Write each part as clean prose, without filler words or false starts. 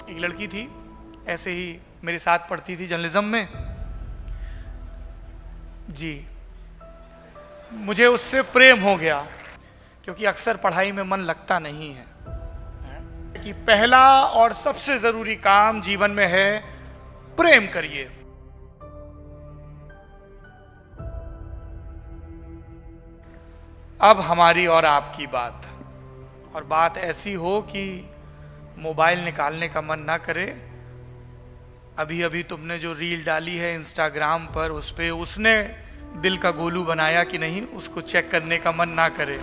एक लड़की थी, ऐसे ही मेरे साथ पढ़ती थी जर्नलिज्म में जी। मुझे उससे प्रेम हो गया, क्योंकि अक्सर पढ़ाई में मन लगता नहीं है कि पहला और सबसे जरूरी काम जीवन में है प्रेम करिए। अब हमारी और आपकी बात, और बात ऐसी हो कि मोबाइल निकालने का मन ना करे। अभी अभी तुमने जो रील डाली है इंस्टाग्राम पर, उस पे उसने दिल का गोलू बनाया कि नहीं, उसको चेक करने का मन ना करे।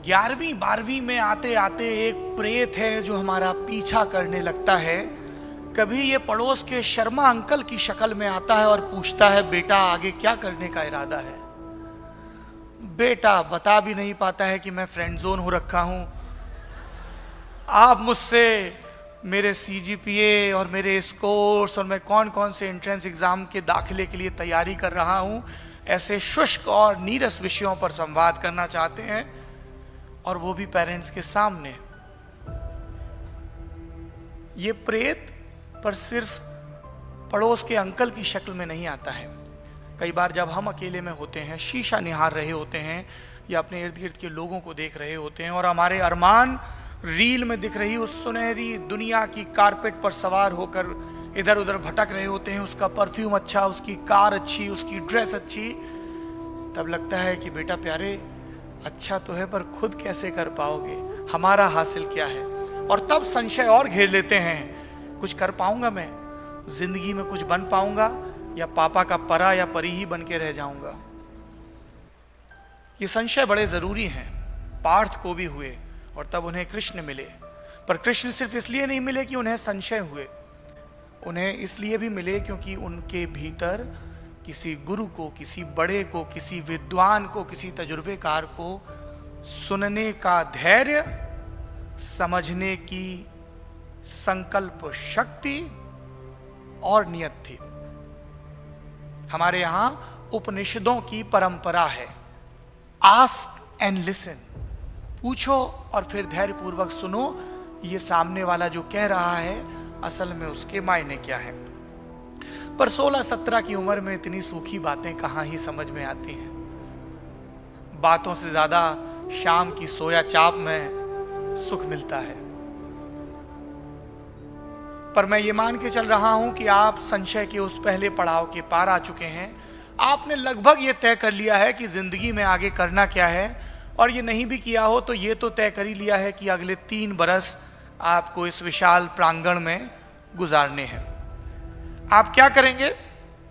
ग्यारहवीं 12वीं में आते आते एक प्रेत है जो हमारा पीछा करने लगता है। कभी ये पड़ोस के शर्मा अंकल की शक्ल में आता है और पूछता है, बेटा आगे क्या करने का इरादा है? बेटा बता भी नहीं पाता है कि मैं फ्रेंड जोन हो रखा हूं। आप मुझसे मेरे सीजीपीए और मेरे स्कोर्स और मैं कौन कौन से एंट्रेंस एग्जाम के दाखिले के लिए तैयारी कर रहा हूं, ऐसे शुष्क और नीरस विषयों पर संवाद करना चाहते हैं, और वो भी पेरेंट्स के सामने। ये प्रेत पर सिर्फ पड़ोस के अंकल की शक्ल में नहीं आता है। कई बार जब हम अकेले में होते हैं, शीशा निहार रहे होते हैं या अपने इर्द गिर्द के लोगों को देख रहे होते हैं, और हमारे अरमान रील में दिख रही उस सुनहरी दुनिया की कारपेट पर सवार होकर इधर उधर भटक रहे होते हैं, उसका परफ्यूम अच्छा, उसकी कार अच्छी, उसकी ड्रेस अच्छी, तब लगता है कि बेटा प्यारे अच्छा तो है, पर खुद कैसे कर पाओगे, हमारा हासिल क्या है? और तब संशय और घेर लेते हैं, कुछ कर पाऊंगा मैं जिंदगी में, कुछ बन पाऊंगा, या पापा का परा या परी ही बन के रह जाऊंगा। ये संशय बड़े जरूरी हैं। पार्थ को भी हुए और तब उन्हें कृष्ण मिले, पर कृष्ण सिर्फ इसलिए नहीं मिले कि उन्हें संशय हुए, उन्हें इसलिए भी मिले क्योंकि उनके भीतर किसी गुरु को, किसी बड़े को, किसी विद्वान को, किसी तजुर्बेकार को सुनने का धैर्य, समझने की संकल्प शक्ति और नियत थी। हमारे यहां उपनिषदों की परंपरा है, आस्क एंड लिसन, पूछो और फिर धैर्यपूर्वक सुनो, ये सामने वाला जो कह रहा है असल में उसके मायने क्या है। पर 16-17 की उम्र में इतनी सूखी बातें कहां ही समझ में आती हैं। बातों से ज्यादा शाम की सोया चाप में सुख मिलता है। पर मैं ये मान के चल रहा हूं कि आप संशय के उस पहले पड़ाव के पार आ चुके हैं। आपने लगभग ये तय कर लिया है कि जिंदगी में आगे करना क्या है, और ये नहीं भी किया हो तो ये तो तय कर ही लिया है कि अगले 3 बरस आपको इस विशाल प्रांगण में गुजारने हैं। आप क्या करेंगे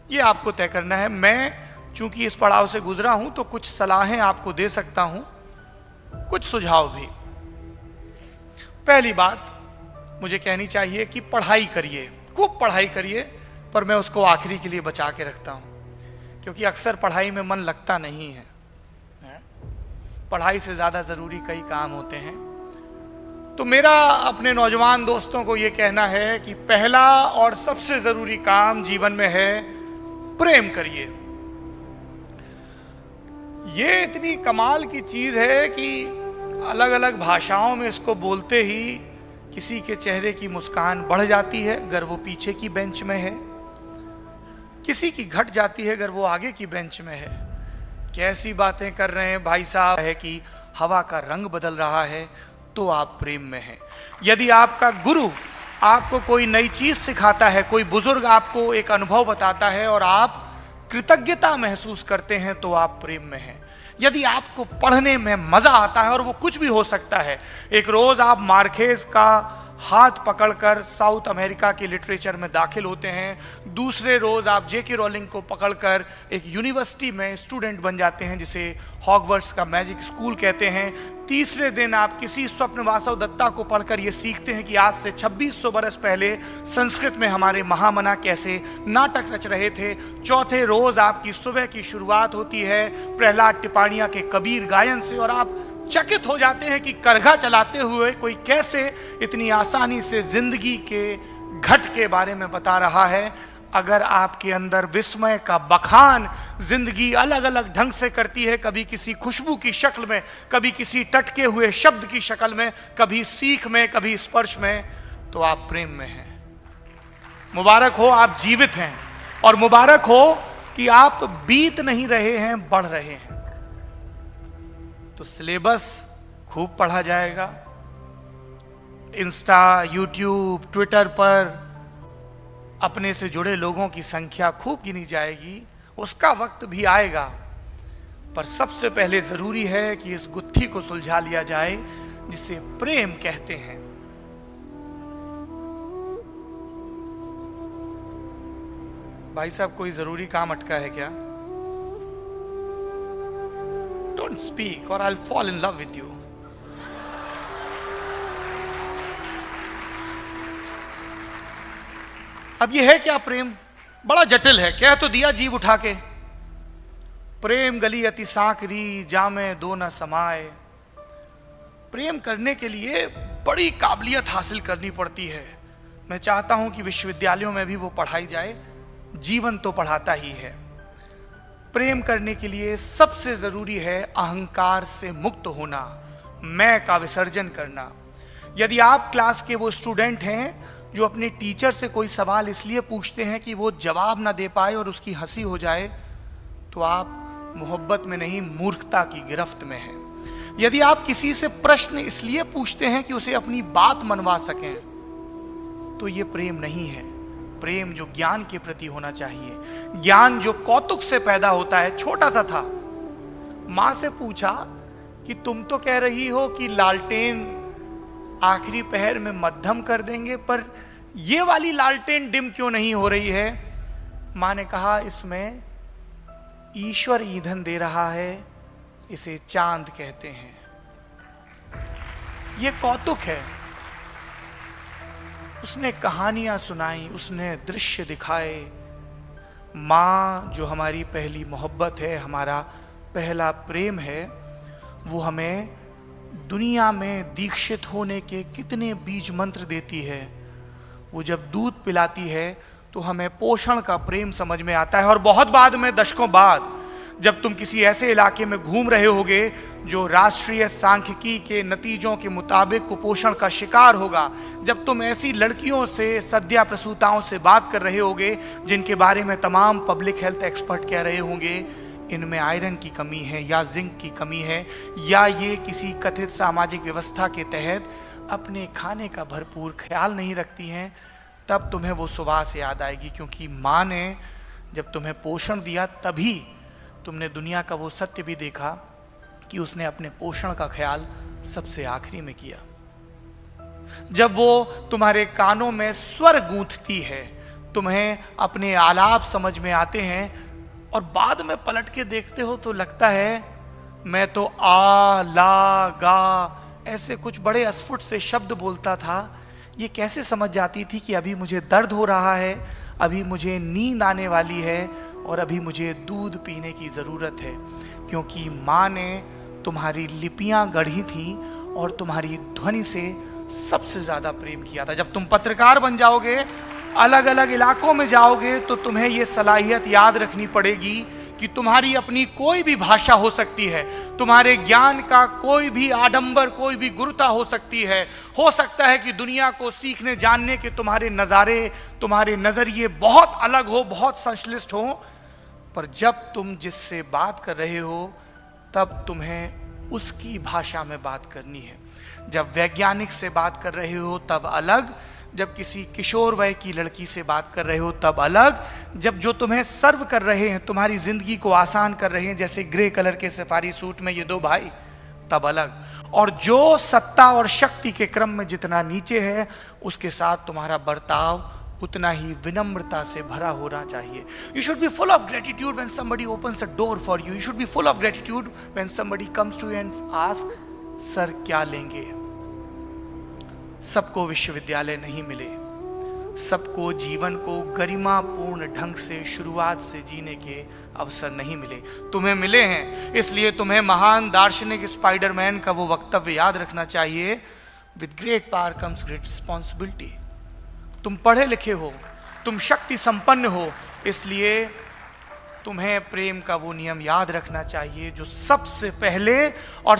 ये आपको तय करना है। मैं चूंकि इस पड़ाव से गुजरा हूं तो कुछ सलाहें आपको दे सकता हूं, कुछ सुझाव भी। पहली बात मुझे कहनी चाहिए कि पढ़ाई करिए, खूब पढ़ाई करिए, पर मैं उसको आखिरी के लिए बचा के रखता हूं, क्योंकि अक्सर पढ़ाई में मन लगता नहीं है। पढ़ाई से ज्यादा जरूरी कई काम होते हैं। तो मेरा अपने नौजवान दोस्तों को यह कहना है कि पहला और सबसे जरूरी काम जीवन में है प्रेम करिए। ये इतनी कमाल की चीज है कि अलग अलग भाषाओं में इसको बोलते ही किसी के चेहरे की मुस्कान बढ़ जाती है अगर वो पीछे की बेंच में है, किसी की घट जाती है अगर वो आगे की बेंच में है। कैसी बातें कर रहे हैं भाई साहब, है कि हवा का रंग बदल रहा है तो आप प्रेम में हैं। यदि आपका गुरु आपको कोई नई चीज सिखाता है, कोई बुजुर्ग आपको एक अनुभव बताता है और आप कृतज्ञता महसूस करते हैं तो आप प्रेम में हैं। यदि आपको पढ़ने में मजा आता है, और वो कुछ भी हो सकता है, एक रोज आप मार्केज का हाथ पकड़कर साउथ अमेरिका के लिटरेचर में दाखिल होते हैं, दूसरे रोज आप जेके रोलिंग को पकड़कर एक यूनिवर्सिटी में स्टूडेंट बन जाते हैं जिसे हॉगवर्ट्स का मैजिक स्कूल कहते हैं, तीसरे दिन आप किसी स्वप्न वासव दत्ता को पढ़कर ये सीखते हैं कि आज से 2600 बरस पहले संस्कृत में हमारे महामना कैसे नाटक रच रहे थे, चौथे रोज आपकी सुबह की शुरुआत होती है प्रहलाद टिपाणिया के कबीर गायन से, और आप चकित हो जाते हैं कि करघा चलाते हुए कोई कैसे इतनी आसानी से जिंदगी के घट के बारे में बता रहा है। अगर आपके अंदर विस्मय का बखान जिंदगी अलग अलग ढंग से करती है, कभी किसी खुशबू की शक्ल में, कभी किसी टटके हुए शब्द की शक्ल में, कभी सीख में, कभी स्पर्श में, तो आप प्रेम में हैं। मुबारक हो आप जीवित हैं, और मुबारक हो कि आप बीत नहीं रहे हैं, बढ़ रहे हैं। तो सिलेबस खूब पढ़ा जाएगा, इंस्टा, यूट्यूब, ट्विटर पर अपने से जुड़े लोगों की संख्या खूब गिनी जाएगी, उसका वक्त भी आएगा। पर सबसे पहले जरूरी है कि इस गुत्थी को सुलझा लिया जाए जिसे प्रेम कहते हैं। भाई साहब, कोई जरूरी काम अटका है क्या? डोंट स्पीक और I will fall in love with you. अब यह है क्या प्रेम? बड़ा जटिल है, कह तो दिया जीव उठा के। प्रेम गली अति सांकरी, जामे दो न समाए। प्रेम करने के लिए बड़ी काबिलियत हासिल करनी पड़ती है। मैं चाहता हूं कि विश्वविद्यालयों में भी वो पढ़ाई जाए, जीवन तो पढ़ाता ही है। प्रेम करने के लिए सबसे जरूरी है अहंकार से मुक्त होना, मैं का विसर्जन करना। यदि आप क्लास के वो स्टूडेंट हैं जो अपने टीचर से कोई सवाल इसलिए पूछते हैं कि वो जवाब ना दे पाए और उसकी हंसी हो जाए, तो आप मोहब्बत में नहीं, मूर्खता की गिरफ्त में हैं। यदि आप किसी से प्रश्न इसलिए पूछते हैं कि उसे अपनी बात मनवा सकें, तो ये प्रेम नहीं है। प्रेम जो ज्ञान के प्रति होना चाहिए, ज्ञान जो कौतुक से पैदा होता है। छोटा सा था, मां से पूछा कि तुम तो कह रही हो कि लालटेन आखिरी पहर में मध्यम कर देंगे, पर ये वाली लालटेन डिम क्यों नहीं हो रही है? मां ने कहा, इसमें ईश्वर ईंधन दे रहा है, इसे चांद कहते हैं। ये कौतुक है। उसने कहानियां सुनाई, उसने दृश्य दिखाए। मां जो हमारी पहली मोहब्बत है, हमारा पहला प्रेम है, वो हमें दुनिया में दीक्षित होने के कितने बीज मंत्र देती है। वो जब दूध पिलाती है तो हमें पोषण का प्रेम समझ में आता है। और बहुत बाद में, दशकों बाद, जब तुम किसी ऐसे इलाके में घूम रहे होगे जो राष्ट्रीय सांख्यिकी के नतीजों के मुताबिक कुपोषण का शिकार होगा, जब तुम ऐसी लड़कियों से, सद्या प्रसूताओं से बात कर रहे होगे जिनके बारे में तमाम पब्लिक हेल्थ एक्सपर्ट कह रहे होंगे इनमें आयरन की कमी है या जिंक की कमी है, या ये किसी कथित सामाजिक व्यवस्था के तहत अपने खाने का भरपूर ख्याल नहीं रखती हैं, तब तुम्हें वो सुवास याद आएगी। क्योंकि माँ ने जब तुम्हें पोषण दिया, तभी तुमने दुनिया का वो सत्य भी देखा कि उसने अपने पोषण का ख्याल सबसे आखिरी में किया। जब वो तुम्हारे कानों में स्वर गूंथती है, तुम्हें अपने आलाप समझ में आते हैं, और बाद में पलट के देखते हो तो लगता है मैं तो आ, ला, गा ऐसे कुछ बड़े अस्फुट से शब्द बोलता था, ये कैसे समझ जाती थी कि अभी मुझे दर्द हो रहा है, अभी मुझे नींद आने वाली है और अभी मुझे दूध पीने की जरूरत है। क्योंकि माँ ने तुम्हारी लिपियां गढ़ी थी और तुम्हारी ध्वनि से सबसे ज्यादा प्रेम किया था। जब तुम पत्रकार बन जाओगे, अलग अलग इलाकों में जाओगे, तो तुम्हें यह सलाहियत याद रखनी पड़ेगी कि तुम्हारी अपनी कोई भी भाषा हो सकती है, तुम्हारे ज्ञान का कोई भी आडंबर, कोई भी गुरुता हो सकती है। हो सकता है कि दुनिया को सीखने जानने के तुम्हारे नज़ारे, तुम्हारे नज़रिए बहुत अलग हो, बहुत संश्लिष्ट हो, पर जब तुम जिससे बात कर रहे हो तब तुम्हें उसकी भाषा में बात करनी है। जब वैज्ञानिक से बात कर रहे हो तब अलग, जब किसी किशोर वय की लड़की से बात कर रहे हो तब अलग, जब जो तुम्हें सर्व कर रहे हैं, तुम्हारी जिंदगी को आसान कर रहे हैं, जैसे ग्रे कलर के सफारी सूट में ये दो भाई, तब अलग। और जो सत्ता और शक्ति के क्रम में जितना नीचे है, उसके साथ तुम्हारा बर्ताव उतना ही विनम्रता से भरा होना चाहिए। You should be full of gratitude when somebody opens a door for you. You should be full of gratitude when somebody comes to you and asks, sir क्या लेंगे? सबको विश्वविद्यालय नहीं मिले, सबको जीवन को गरिमापूर्ण ढंग से शुरुआत से जीने के अवसर नहीं मिले। तुम्हें मिले हैं, इसलिए तुम्हें महान दार्शनिक स्पाइडरमैन का वो वक्तव्य याद रखना चाहिए, with great power comes great responsibility. तुम पढ़े लिखे हो, तुम शक्ति संपन्न हो, इसलिए तुम्हें प्रेम का वो नियम याद रखना चाहिए जो सबसे पहले और